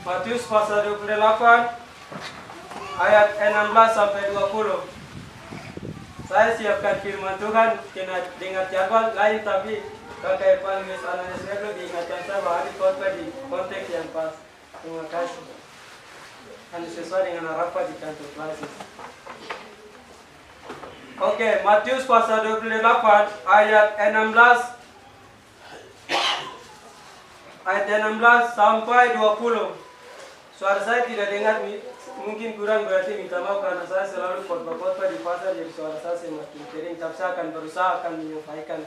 Matius pasal 28 ayat 16 sampai 20. Saya siapkan firman Tuhan dengan jadwal lain, tapi kakak Evangelis Ananias Negro diingatkan saya bahwa hari khotbah di konteks yang pas. Terima kasih. Anu sesuai dengan harapan di kantor klasik. Oke, Matius pasal 28 ayat 16 sampai 20. Suara saya tidak dengar, mungkin kurang, berarti minta maaf karena saya selalu khotbah-khotbah di pasar, jadi suara saya semakin kering. Tapi saya akan berusaha menyampaikan,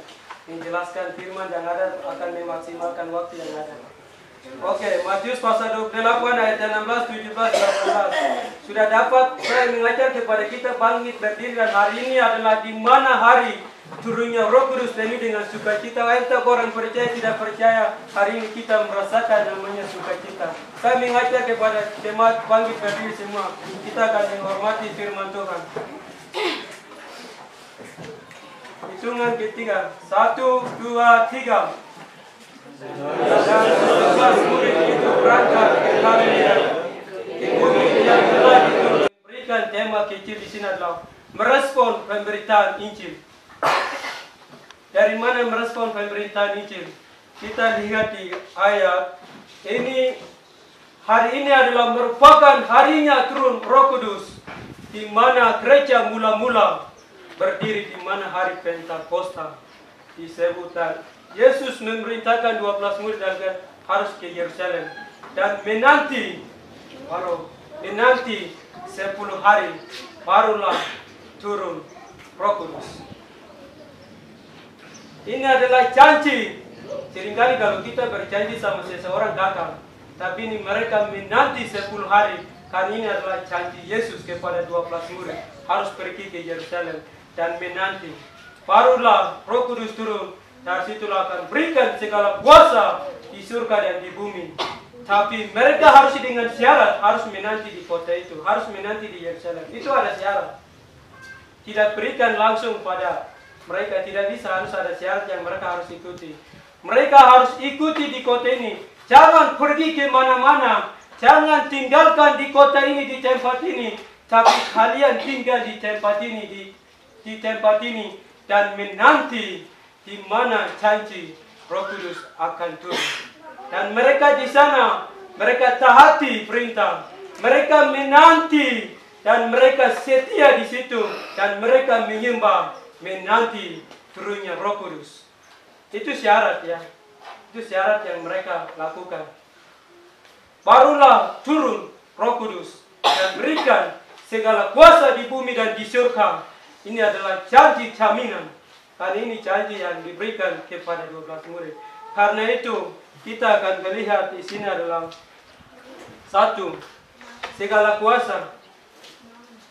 menjelaskan firman yang ada, akan memaksimalkan waktu yang ada. Oke, Matius pasal 28 ayat 16, 17, 18. Sudah dapat saya mengajar kepada kita bangkit berdiri, dan hari ini adalah di mana hari turunnya Roh Kudus penuh dengan sukacita. Entah orang percaya tidak percaya, hari ini kita merasakan namanya sukacita. Saya mengajar kepada jemaat bangkit berdiri semua. Kita akan menghormati firman Tuhan. Hitungan ketiga, 1, 2, 3. Dan sesuai murid itu berangkat ke Galilea, di bumi yang telah diberikan. Tema kecil di sini adalah merespon pemberitaan Injil. Dari mana merespon pemberitaan Injil? Kita lihat di ayat ini. Hari ini adalah merupakan harinya turun Roh Kudus, di mana gereja mula-mula berdiri, di mana hari Pentakosta disebutkan. Yesus memerintahkan 12 murid agar harus ke Yerusalem dan menanti 10 hari barulah turun Roh Kudus. Ini adalah janji. Seringkali kalau kita berjanji sama seseorang gagal, tapi ini mereka menanti 10 hari, karena ini adalah janji Yesus kepada 12 murid harus pergi ke Yerusalem dan menanti. Barulah Roh Kudus turun. Dari situlah akan berikan segala kuasa di surga dan di bumi. Tapi mereka harus dengan syarat, harus menanti di kota itu, harus menanti di Yerusalem. Itu ada syarat. Tidak berikan langsung pada mereka, tidak bisa, harus ada syarat yang mereka harus ikuti. Mereka harus ikuti di kota ini. Jangan pergi ke mana-mana. Jangan tinggalkan di kota ini, di tempat ini. Tapi kalian tinggal di tempat ini, di tempat ini, dan menanti di mana janji Roh Kudus akan turun. Dan mereka di sana, mereka taati perintah, mereka menanti, dan mereka setia di situ, dan mereka menyembah, menanti turunnya Roh Kudus. Itu syarat ya, itu syarat yang mereka lakukan. Barulah turun Roh Kudus dan berikan segala kuasa di bumi dan di surga. Ini adalah janji jaminan. Karena ini janji yang diberikan kepada 12 murid. Karena itu kita akan melihat di sini adalah 1, segala kuasa.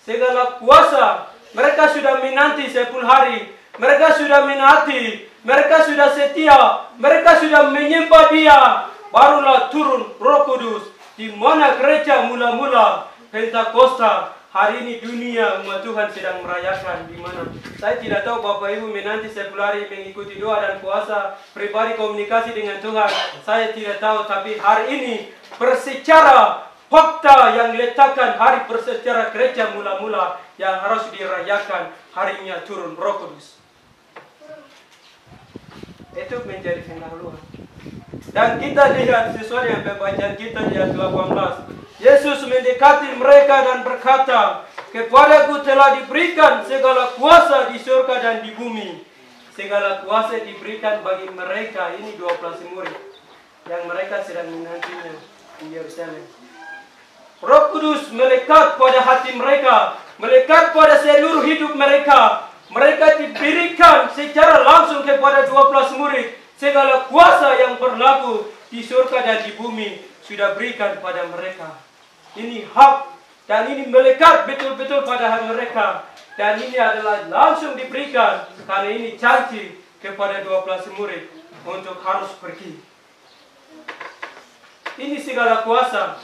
Segala kuasa. Mereka sudah menanti 10 hari. Mereka sudah menanti. Mereka sudah setia. Mereka sudah menyembah Dia. Barulah turun Roh Kudus. Di mana gereja mula-mula Pentakosta. Hari ini dunia umat Tuhan sedang merayakan di mana. Saya tidak tahu Bapak Ibu menanti 10 hari mengikuti doa dan puasa, pribadi komunikasi dengan Tuhan. Saya tidak tahu, tapi hari ini bersecara fakta yang letakkan hari bersecara gereja mula-mula yang harus dirayakan harinya turun Roh Kudus. Itu menjadi pendahuluan. Dan kita lihat sesuai dengan pembacaan kita di ayat 18. Yesus mendekati mereka dan berkata, "Kepadaku telah diberikan segala kuasa di surga dan di bumi." Segala kuasa diberikan bagi mereka, ini 12 murid yang mereka sedang menantinya di Yerusalem. Roh Kudus melekat pada hati mereka, melekat pada seluruh hidup mereka. Mereka diberikan secara langsung kepada 12 murid. Segala kuasa yang berlaku di surga dan di bumi sudah berikan pada mereka. Ini hak dan ini melekat betul-betul pada hati mereka. Dan ini adalah langsung diberikan karena ini janji kepada 12 murid untuk harus pergi. Ini segala kuasa.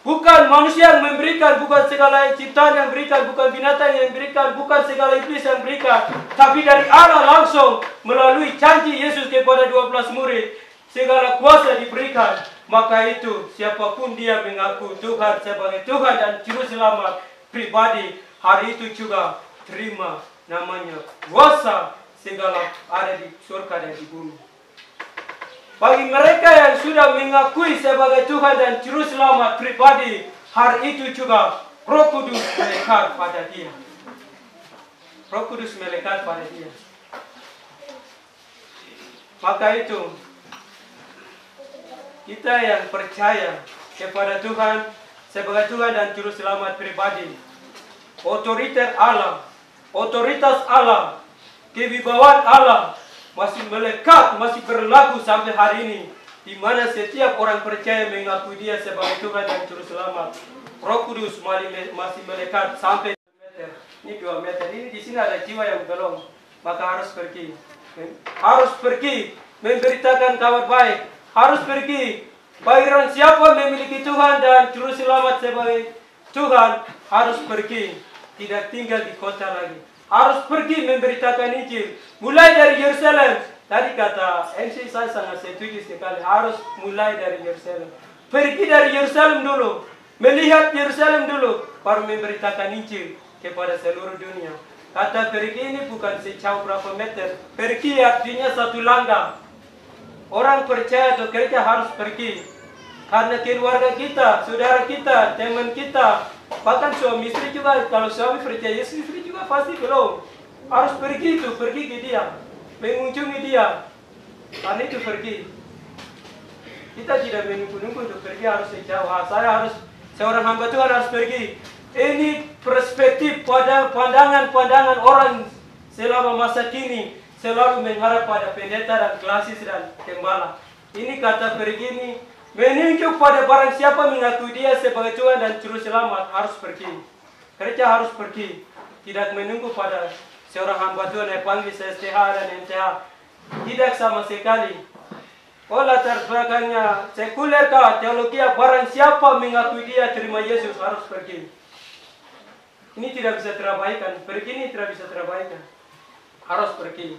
Bukan manusia yang memberikan, bukan segala ciptaan yang berikan, bukan binatang yang berikan, bukan segala iblis yang berikan. Tapi dari Allah langsung melalui janji Yesus kepada 12 murid. Segala kuasa diberikan Maka itu siapapun dia mengaku Tuhan sebagai Tuhan dan Juru Selamat pribadi, hari itu juga terima namanya kuasa segala ada di surga dan di bumi. Bagi mereka yang sudah mengakui sebagai Tuhan dan Juru Selamat pribadi, hari itu juga Roh Kudus melekat pada dia. Roh Kudus melekat pada dia. Maka itu kita yang percaya kepada Tuhan sebagai Tuhan dan Juru Selamat pribadi, otoritas Allah, kewibawaan Allah masih melekat, masih berlaku sampai hari ini, di mana setiap orang percaya mengakui dia sebagai Tuhan dan Juru Selamat. Roh Kudus masih melekat sampai 2 meter. Ini 2 meter. Ini di sini ada jiwa yang belum, maka harus pergi. Harus pergi memberitakan kabar baik. Harus pergi. Bagiran siapa memiliki Tuhan dan Juru Selamat sebagai Tuhan, harus pergi. Tidak tinggal di kota lagi. Harus pergi memberitakan Injil. Mulai dari Yerusalem. Tadi kata MC saya sangat setuju sekali. Harus mulai dari Yerusalem. Pergi dari Yerusalem dulu. Melihat Yerusalem dulu. Baru memberitakan Injil kepada seluruh dunia. Kata pergi ini bukan sejauh berapa meter. Pergi artinya satu langkah. Orang percaya atau gereja harus pergi. Karena keluarga kita, saudara kita, teman kita, bahkan suami istri juga, kalau suami percaya Yesus, istri juga pasti belum. Harus pergi itu, pergi ke dia, mengunjungi dia. Karena itu pergi. Kita tidak menunggu-nunggu untuk pergi, harus sejauh. Saya harus, seorang hamba Tuhan harus pergi. Ini perspektif pada pandangan-pandangan orang selama masa kini selalu mengharap pada pendeta dan klasis dan gembala. Ini kata pergi ini menunjuk pada barang siapa mengakui dia sebagai Tuhan dan Juru Selamat harus pergi. Gereja harus pergi. Tidak menunggu pada seorang hamba Tuhan yang panggil STH dan MTH. Tidak sama sekali. Oh, latar belakangnya sekuler kah, teologi, barang siapa mengakui dia terima Yesus harus pergi. Ini tidak bisa terabaikan. Pergi ini tidak bisa terabaikan. Harus pergi.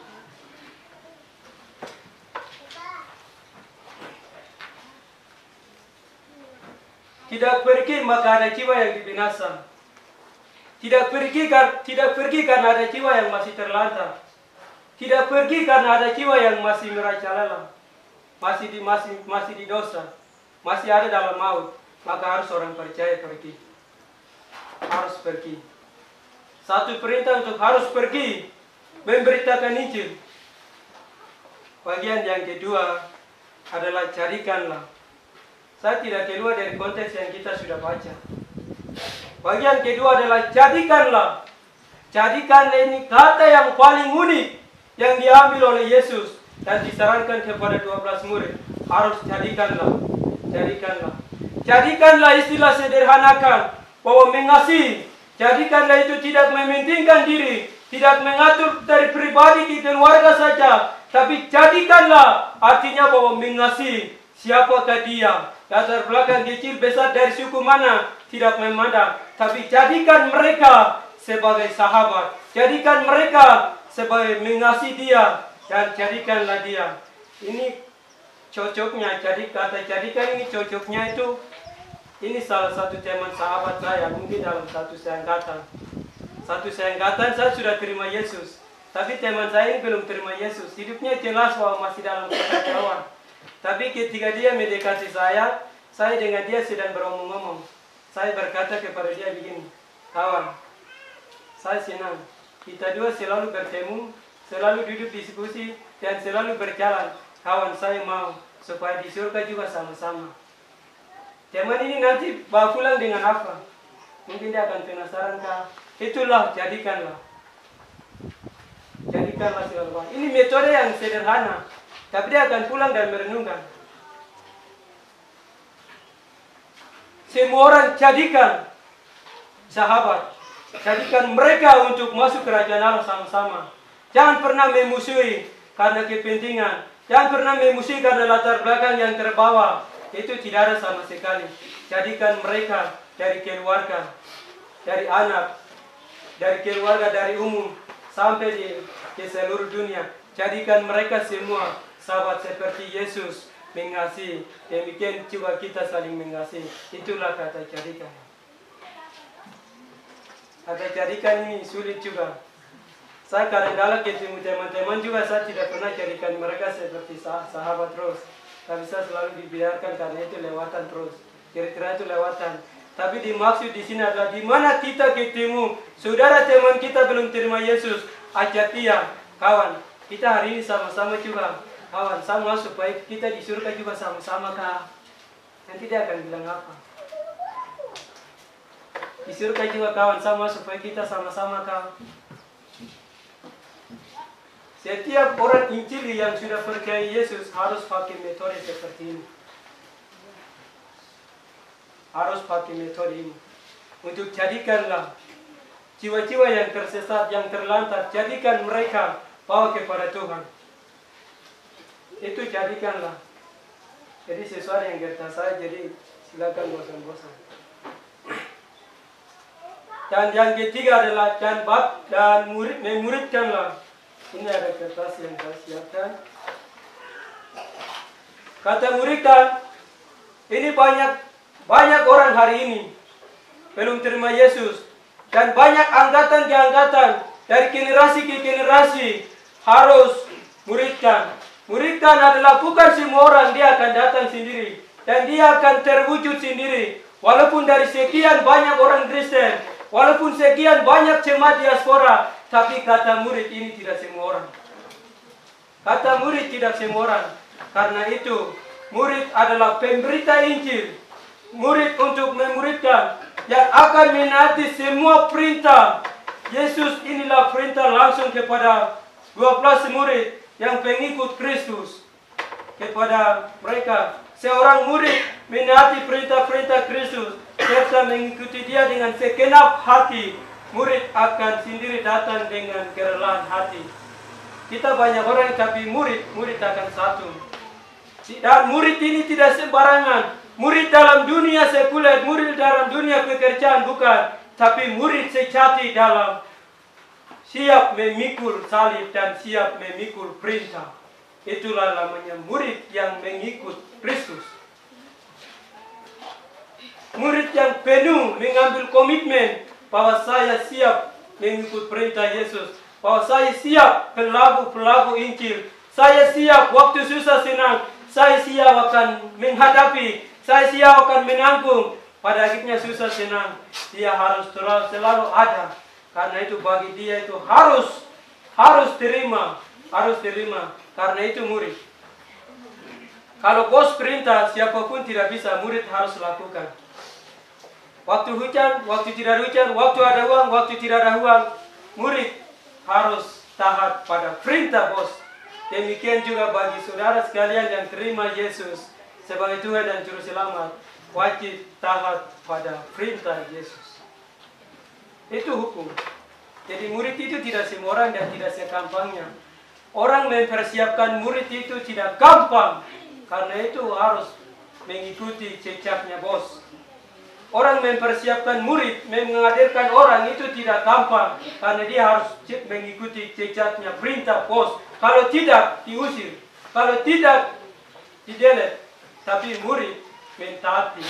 Tidak pergi maka ada jiwa yang dibinasa. Tidak pergi karena ada jiwa yang masih terlantar. Tidak pergi karena ada jiwa yang masih merajalela, masih di dosa, masih ada dalam maut. Maka harus orang percaya pergi. Harus pergi. Satu perintah untuk harus pergi, memberitakan Injil. Bagian yang kedua adalah carikanlah. Saya tidak keluar dari konteks yang kita sudah baca. Bagian kedua adalah jadikanlah. Jadikanlah ini kata yang paling unik yang diambil oleh Yesus dan disarankan kepada 12 murid. Harus jadikanlah. Jadikanlah. Jadikanlah istilah sederhanakan bahwa mengasihi. Jadikanlah itu tidak mementingkan diri, tidak mengatur dari pribadi ke keluarga saja, tapi jadikanlah artinya bahwa mengasihi. Siapakah dia? Latar belakang kecil besar dari suku mana? Tidak memandang. Tapi jadikan mereka sebagai sahabat. Jadikan mereka sebagai mengasihi dia. Dan jadikanlah dia. Ini cocoknya. Jadi kata jadikan ini cocoknya itu. Ini salah satu teman sahabat saya. Mungkin dalam satu seangkatan. Satu seangkatan saya sudah terima Yesus. Tapi teman saya ini belum terima Yesus. Hidupnya jelas bahwa masih dalam kekacauan. Tapi ketika dia mendekati saya dengan dia sedang beromong-omong. Saya berkata kepada dia begini, kawan, saya senang. Kita dua selalu bertemu, selalu duduk diskusi, dan selalu berjalan. Kawan, saya mau supaya di surga juga sama-sama. Teman ini nanti bawa pulang dengan apa? Mungkin dia akan penasaran kah? Itulah, jadikanlah. Jadikanlah segala. Ini metode yang sederhana. Tapi dia akan pulang dan merenungkan. Semua orang jadikan sahabat. Jadikan mereka untuk masuk kerajaan Allah sama-sama. Jangan pernah memusuhi karena kepentingan. Jangan pernah memusuhi karena latar belakang yang terbawa. Itu tidak ada sama sekali. Jadikan mereka dari keluarga, dari anak, dari keluarga, dari umum, sampai ke seluruh dunia. Jadikan mereka semua sahabat seperti Yesus. mengasihi. Demikian juga kita saling mengasihi. Itulah kata jadikan. Kata jadikan ini sulit juga. Saya kadang-kadang ketemu teman-teman juga, saya tidak pernah jadikan mereka seperti sahabat terus. Tapi saya selalu dibiarkan karena itu lewatan terus. Kira-kira itu lewatan. Tapi dimaksud di sini adalah di mana kita ketemu saudara teman kita belum terima Yesus, ajak dia, kawan. Kita hari ini sama-sama juga, kawan. Sama supaya kita di surga juga sama-sama kah? Nanti dia akan bilang apa? Di surga juga kawan sama supaya kita sama-sama kah? Setiap orang Injili yang sudah percaya Yesus harus pakai metode seperti ini. Harus pakai metode ini. Untuk jadikanlah jiwa-jiwa yang tersesat, yang terlantar, jadikan mereka bawa kepada Tuhan. Itu jadikanlah. Jadi sesuai yang kata saya, jadi silakan bosan-bosan. Dan yang ketiga adalah dan memuridkanlah. Ini ada kertas yang saya siapkan. Kata muridkan, ini banyak orang hari ini belum terima Yesus. Dan banyak angkatan ke angkatan, dari generasi ke generasi harus muridkan. Muridkan adalah bukan semua orang dia akan datang sendiri. Dan dia akan terwujud sendiri. Walaupun dari sekian banyak orang Kristen, walaupun sekian banyak jemaat diaspora, tapi kata murid ini tidak semua orang. Kata murid tidak semua orang. Karena itu, murid adalah pemberita Injil. Murid untuk memuridkan yang akan menaati semua perintah. Yesus inilah perintah langsung kepada 12 murid yang pengikut Kristus. Kepada mereka, seorang murid menaati perintah-perintah Kristus serta mengikuti dia dengan segenap hati. Murid akan sendiri datang dengan kerelaan hati. Kita banyak orang tapi murid akan satu. Dan murid ini tidak sembarangan. Murid dalam dunia sekuler, murid dalam dunia pekerjaan bukan. Tapi murid sejati dalam siap memikul salib dan siap memikul perintah. Itulah namanya murid yang mengikut Kristus. Murid yang penuh mengambil komitmen bahwa saya siap mengikut perintah Yesus. Bahwa saya siap pelaku Injil. Saya siap waktu susah senang. Saya siap akan menghadapi. Saya siap akan menanggung. Pada akhirnya susah senang. Dia harus selalu ada. Karena itu bagi dia itu harus terima. Harus terima. Karena itu murid. Kalau bos perintah, siapapun tidak bisa. Murid harus lakukan. Waktu hujan, waktu tidak hujan, waktu ada uang, waktu tidak ada uang. Murid harus taat pada perintah bos. Demikian juga bagi saudara sekalian yang terima Yesus sebagai Tuhan dan Juru Selamat, wajib taat pada perintah Yesus. Itu hukum. Jadi murid itu tidak semua orang dan tidak segampangnya. Orang mempersiapkan murid itu tidak gampang. Karena itu harus mengikuti jejaknya bos. Orang mempersiapkan murid, menghadirkan orang itu tidak gampang. Karena dia harus mengikuti jejaknya perintah bos. Kalau tidak, diusir. Kalau tidak, didelete. Tapi murid mentaati.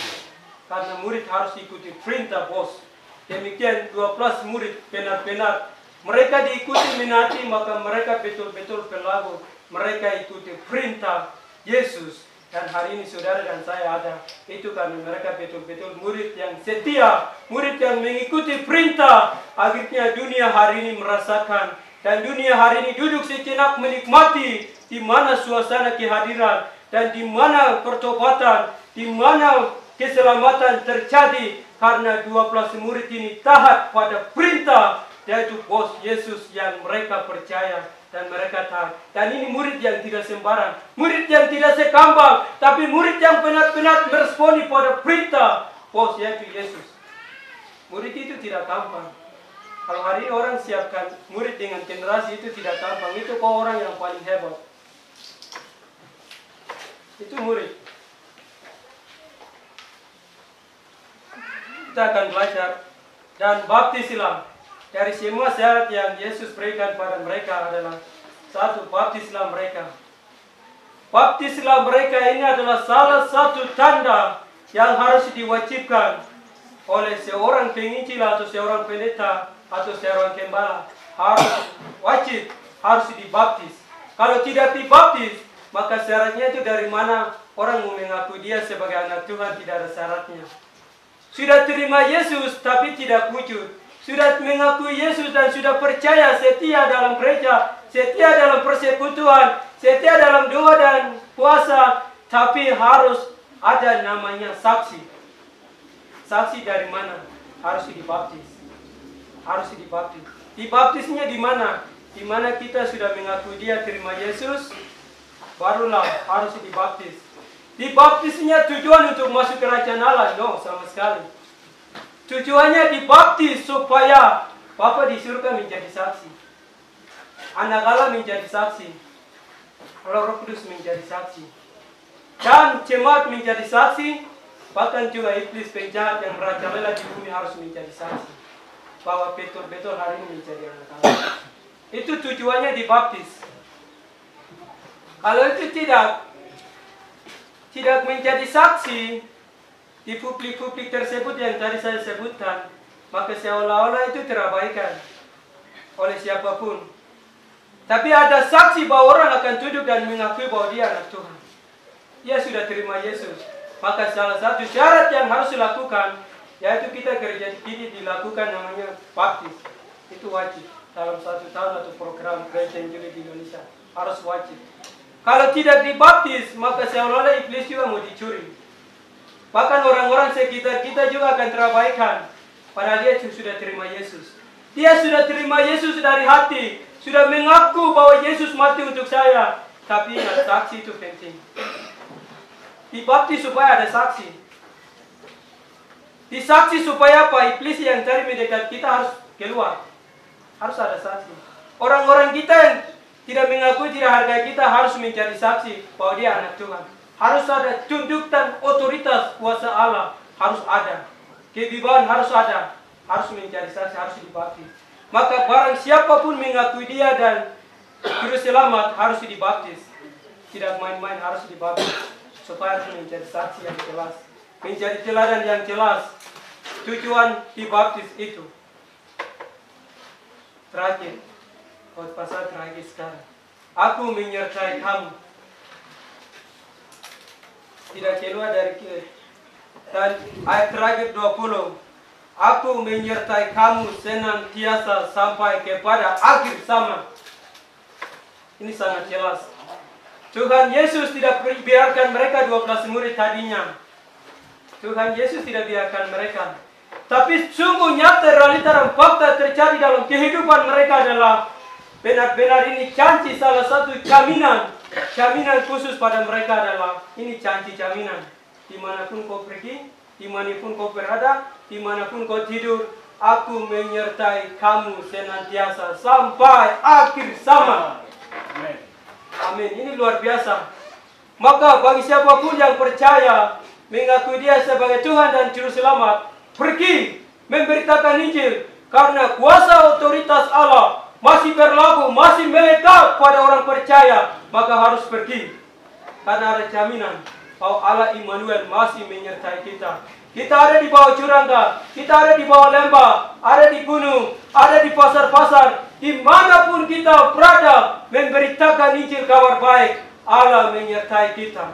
Karena murid harus ikuti perintah bos. Demikian 12 murid benar-benar. Mereka diikuti menaati, maka mereka betul-betul pelaku. Mereka ikuti perintah Yesus. Dan hari ini saudara dan saya ada. Itu karena mereka betul-betul murid yang setia. Murid yang mengikuti perintah. Akhirnya dunia hari ini merasakan. Dan dunia hari ini duduk sejenak menikmati. Di mana suasana kehadiran. Dan di mana pertobatan. Di mana keselamatan terjadi. Karena 12 murid ini taat pada perintah. Yaitu bos Yesus yang mereka percaya. Dan mereka taat. Dan ini murid yang tidak sembarang. Murid yang tidak sekambang. Tapi murid yang benar-benar meresponi pada perintah bos yaitu Yesus. Murid itu tidak gampang. Kalau hari ini orang siapkan murid dengan generasi itu tidak gampang. Itu kok orang yang paling hebat. Itu murid. Kita akan belajar. Dan baptisilah. Dari semua syarat yang Yesus berikan pada mereka adalah satu, baptislah mereka. baptislah mereka ini adalah salah satu tanda yang harus diwajibkan oleh seorang penginjil atau seorang pendeta atau seorang gembala. Harus dibaptis. Kalau tidak dibaptis, maka syaratnya itu dari mana orang mau mengaku dia sebagai anak Tuhan, tidak ada syaratnya. Sudah terima Yesus tapi tidak wujud. Sudah mengakui Yesus dan sudah percaya setia dalam gereja, setia dalam persekutuan, setia dalam doa dan puasa, tapi harus ada namanya saksi. Saksi dari mana? Harus dibaptis. Harus dibaptis. Dibaptisnya di mana? Di mana kita sudah mengakui dia terima Yesus, barulah harus dibaptis. Dibaptisnya tujuan untuk masuk kerajaan Allah? No, sama sekali. Tujuannya dibaptis supaya Bapa di surga menjadi saksi, Anak Allah menjadi saksi, Roh Kudus menjadi saksi, dan jemaat menjadi saksi, bahkan juga iblis penjahat yang merajalela di bumi harus menjadi saksi bahwa betul-betul hari ini menjadi anak Allah. Itu tujuannya dibaptis. Kalau itu tidak menjadi saksi di publik-publik tersebut yang tadi saya sebutkan, maka seolah-olah itu terabaikan oleh siapapun. Tapi ada saksi bahwa orang akan duduk dan mengakui bahwa dia anak Tuhan. Dia sudah terima Yesus. Maka salah satu syarat yang harus dilakukan, yaitu kita gereja ini dilakukan namanya baptis. Itu wajib dalam 1 tahun atau program gereja Injili di Indonesia. Harus wajib. Kalau tidak dibaptis, maka seolah-olah iblis juga mau dicuri. Bahkan orang-orang sekitar kita juga akan terabaikan. Padahal dia sudah terima Yesus. Dia sudah terima Yesus dari hati. Sudah mengaku bahwa Yesus mati untuk saya. Tapi ingat, saksi itu penting. Dibaptis supaya ada saksi. Disaksi supaya apa? Iblis yang cari mendekat kita harus keluar. Harus ada saksi. Orang-orang kita yang tidak mengakui, tidak hargai kita harus menjadi saksi bahwa dia anak Tuhan. Harus ada tuntutan otoritas kuasa Allah, harus ada. Kewibawan harus ada, harus menjadi saksi, harus dibaptis. Maka barang siapapun mengakui dia dan juru selamat harus dibaptis. Tidak main-main, harus dibaptis. Supaya harus menjadi saksi yang jelas, menjadi teladan yang jelas. Tujuan dibaptis itu. Terakhir, pasal terakhir sekarang. Aku menyertai kamu. Tidak keluar dari kita. Dan ayat terakhir 20. Aku menyertai kamu senantiasa sampai kepada akhir zaman. Ini sangat jelas. Tuhan Yesus tidak biarkan mereka 12 murid tadinya. Tuhan Yesus tidak biarkan mereka. Tapi sungguh nyata realita dan fakta terjadi dalam kehidupan mereka adalah benar-benar ini janji, salah satu jaminan khusus pada mereka adalah ini janji jaminan. Dimanapun kau pergi, dimanapun kau berada, dimanapun kau tidur, aku menyertai kamu senantiasa sampai akhir zaman. Amin. Amin. Ini luar biasa. Maka bagi siapapun yang percaya mengakui dia sebagai Tuhan dan Juru Selamat, pergi memberitakan Injil, karena kuasa otoritas Allah masih berlaku, masih melekat pada orang percaya, maka harus pergi. Karena ada jaminan bahwa Allah Immanuel masih menyertai kita. Kita ada di bawah jurangga, kita ada di bawah lembah, ada di gunung, ada di pasar-pasar, dimanapun kita berada, memberitakan Injil kabar baik, Allah menyertai kita.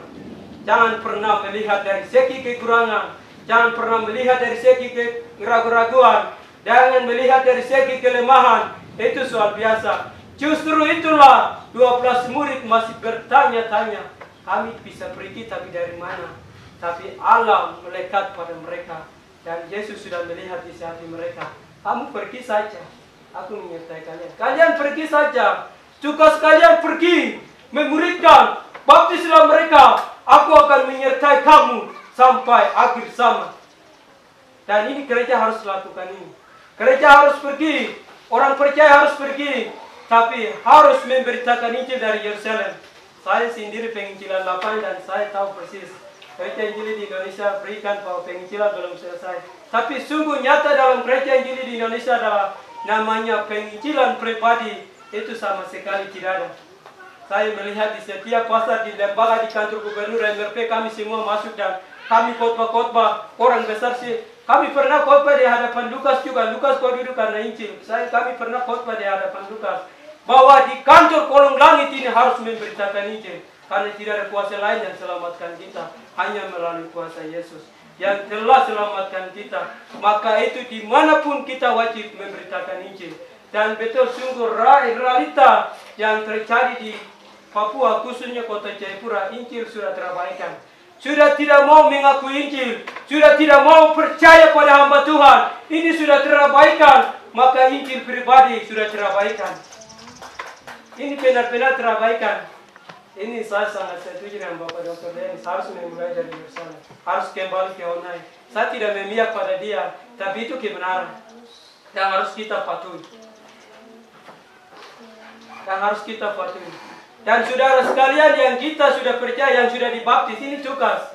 Jangan pernah melihat dari segi kekurangan, jangan pernah melihat dari segi keraguan-raguan, jangan melihat dari segi kelemahan. Itu soal biasa. Justru itulah 12 murid masih bertanya-tanya, kami bisa pergi tapi dari mana? Tapi Allah melekat pada mereka. Dan Yesus sudah melihat isi hati mereka. Kamu pergi saja, aku menyertai kalian. Kalian pergi saja. Tugas kalian pergi, memuridkan, baptislah mereka. Aku akan menyertai kamu sampai akhir zaman. Dan ini gereja harus lakukan ini. Gereja harus pergi. Orang percaya harus pergi, tapi harus memberitakan Injil dari Yerusalem. Saya sendiri penginjilan lapangan dan saya tahu persis. Gereja Injili di Indonesia berikan bahwa penginjilan belum selesai. Tapi sungguh nyata dalam gereja Injili di Indonesia adalah namanya penginjilan pribadi. Itu sama sekali tidak ada. Saya melihat di setiap pasar, di lembaga, di kantor gubernur MRP, kami semua masuk dan kami khotbah-khotbah orang besar sih. Kami pernah khotbah di hadapan Lukas juga. Lukas kau duduk karena Injil. Kami pernah khotbah di hadapan Lukas bahwa di kantor kolong langit ini harus memberitakan Injil, karena tidak ada kuasa lain yang selamatkan kita, hanya melalui kuasa Yesus yang telah selamatkan kita. Maka itu dimanapun kita wajib memberitakan Injil. Dan betul sungguh realita yang terjadi di Papua, khususnya kota Jayapura, Injil sudah terabaikan. Sudah tidak mau mengakui Injil, sudah tidak mau percaya pada hamba Tuhan. Ini sudah terabaikan, maka Injil pribadi sudah terabaikan. Ini benar-benar terabaikan. Ini saya sangat setuju dengan Bapak Dr. Dennis, harus memulai dari bersama, harus kembali ke online. Saya tidak memihak pada dia, tapi itu kebenaran yang harus kita patuhi. Dan saudara sekalian yang kita sudah percaya, yang sudah dibaptis, ini tugas.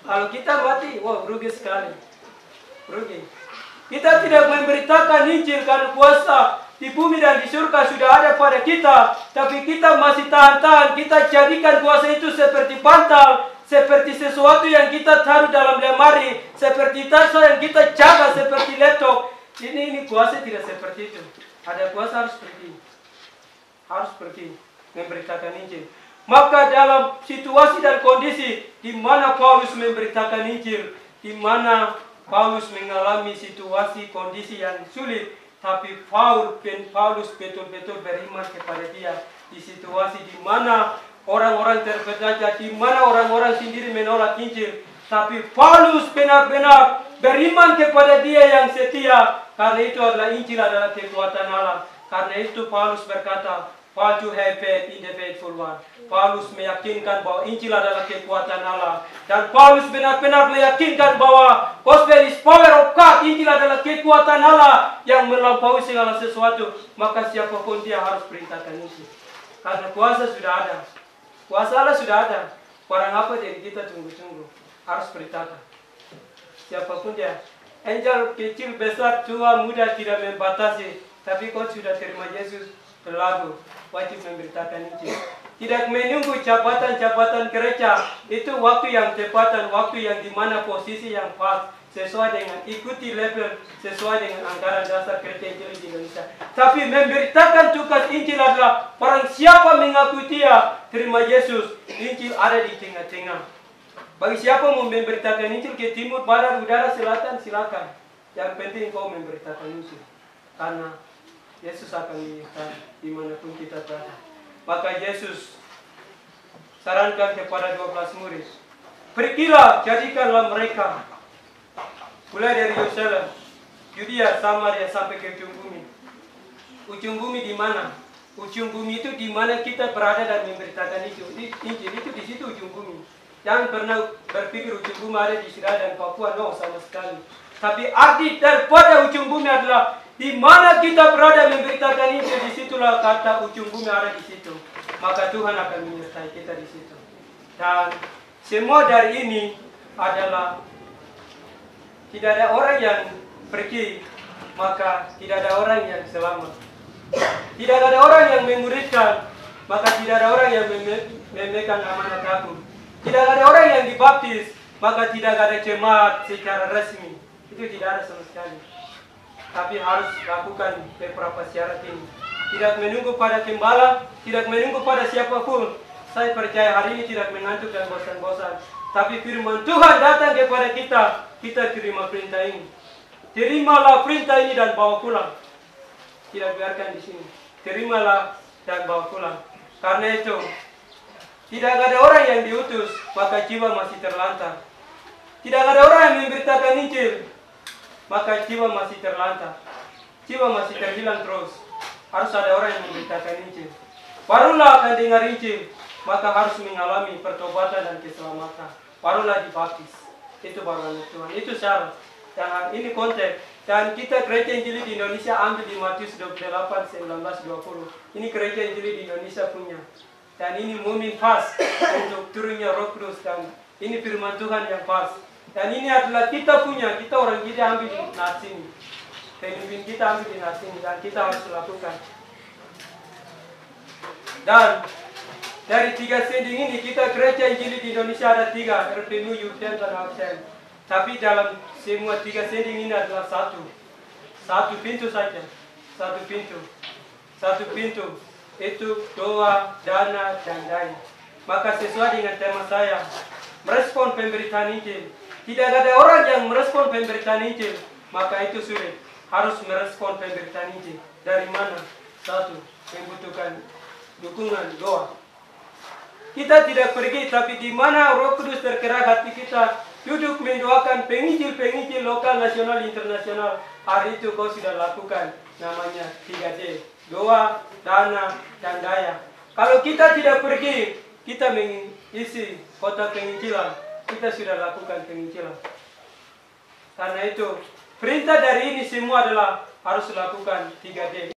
Kalau kita mati, wah rugi sekali. Rugi. Kita tidak memberitakan Injil karena kuasa di bumi dan di surga sudah ada pada kita. Tapi kita masih tahan-tahan. Kita jadikan kuasa itu seperti bantal, seperti sesuatu yang kita taruh dalam lemari, seperti tas yang kita jaga seperti laptop. Ini kuasa tidak seperti itu. Ada kuasa harus pergi memberitakan Injil. Maka dalam situasi dan kondisi di mana Paulus memberitakan Injil, di mana Paulus mengalami situasi kondisi yang sulit, tapi Paulus betul-betul beriman kepada dia di situasi di mana orang-orang terpecah, di mana orang-orang sendiri menolak Injil, tapi Paulus benar-benar beriman kepada dia yang setia, karena itu adalah Injil adalah kekuatan Allah. Karena itu Paulus berkata, "Paul to have faith in the faithful one." Paulus meyakinkan bahwa Injil adalah kekuatan Allah. Dan Paulus benar-benar meyakinkan bahwa gospel is power of God. Injil adalah kekuatan Allah yang melampaui segala sesuatu. Maka siapapun dia harus beritakan Injil. Karena kuasa sudah ada. Kuasa Allah sudah ada. Barang apa jadi kita tunggu-tunggu. Harus beritakan. Siapapun dia. Angel kecil, besar, tua, muda tidak membatasi. Tapi kau sudah terima Yesus, berlaku. Wajib memberitakan Injil. Tidak menunggu jabatan-jabatan gereja. Itu waktu yang tepat dan waktu yang dimana posisi yang pas. Sesuai dengan ikuti level, sesuai dengan anggaran dasar gereja Injil di Indonesia. Tapi memberitakan tugas Injil adalah barang siapa mengaku dia terima Yesus, Injil ada di tengah-tengah. Bagi siapa mau memberitakan Injil ke timur, barat, utara, selatan, silakan. Yang penting kau memberitakan Injil. Karena Yesus akan lihat dimanapun kita berada. Maka Yesus sarankan kepada 12 murid, pergilah, jadikanlah mereka, mulai dari Yerusalem, Yudea, Samaria sampai ke ujung bumi. Ujung bumi di mana? Ujung bumi itu di mana kita berada dan memberitakan Injil itu di situ ujung bumi. Jangan pernah berpikir ujung bumi ada di Sira dan Papua, no, sama sekali. Tapi arti daripada ujung bumi adalah di mana kita berada memberitakan Injil, disitulah kata ujung bumi ada di situ. Maka Tuhan akan menyertai kita di situ. Dan semua dari ini adalah tidak ada orang yang pergi, maka tidak ada orang yang selamat. Tidak ada orang yang memuridkan, maka tidak ada orang yang memegang amanat agung. Tidak ada orang yang dibaptis, maka tidak ada jemaat secara resmi. Itu tidak ada sama sekali. Tapi harus lakukan beberapa syarat ini. Tidak menunggu pada gembala, tidak menunggu pada siapapun. Saya percaya hari ini tidak mengantuk dan bosan-bosan. Tapi firman Tuhan datang kepada kita, kita terima perintah ini. Terimalah perintah ini dan bawa pulang. Tidak biarkan di sini. Terimalah dan bawa pulang. Karena itu, tidak ada orang yang diutus, maka jiwa masih terlantar. Tidak ada orang yang memberitakan Injil, maka jiwa masih terlantar. Jiwa masih terhilang terus. Harus ada orang yang memberitakan Injil. Barulah akan dengar Injil, maka harus mengalami pertobatan dan keselamatan. Barulah dibaptis. Itu baru anak Tuhan. Itu syarat. Dan ini konteks. Dan kita gereja Injil di Indonesia ambil di Matius 28, 19-20. Ini gereja Injil di Indonesia punya. Dan ini mumin pas untuk turunnya Roh Kudus. Dan ini firman Tuhan yang pas. Dan ini adalah kita punya. Kita orang kita ambil di nas ini. Pemimpin kita ambil di nas ini. Dan kita harus lakukan. Dan Dari 3 sending ini kita gereja Injili di Indonesia ada 3, RPMU, UTM, dan AXN. Tapi dalam semua 3 sending ini adalah satu pintu saja, satu pintu itu doa, dana, dan daya. Maka sesuai dengan tema saya, merespon pemberitaan Injil. Tidak ada orang yang merespon pemberitaan Injil, maka itu sulit. Harus merespon pemberitaan Injil. Dari mana? Satu, membutuhkan dukungan doa. Kita tidak pergi, tapi di mana Roh Kudus tergerak hati kita duduk mendoakan penginjil lokal, nasional, internasional. Hari itu kau sudah lakukan, namanya 3D, doa, dana, dan daya. Kalau kita tidak pergi, kita mengisi kota penginjilan, kita sudah lakukan penginjilan. Karena itu, perintah dari ini semua adalah harus lakukan 3D.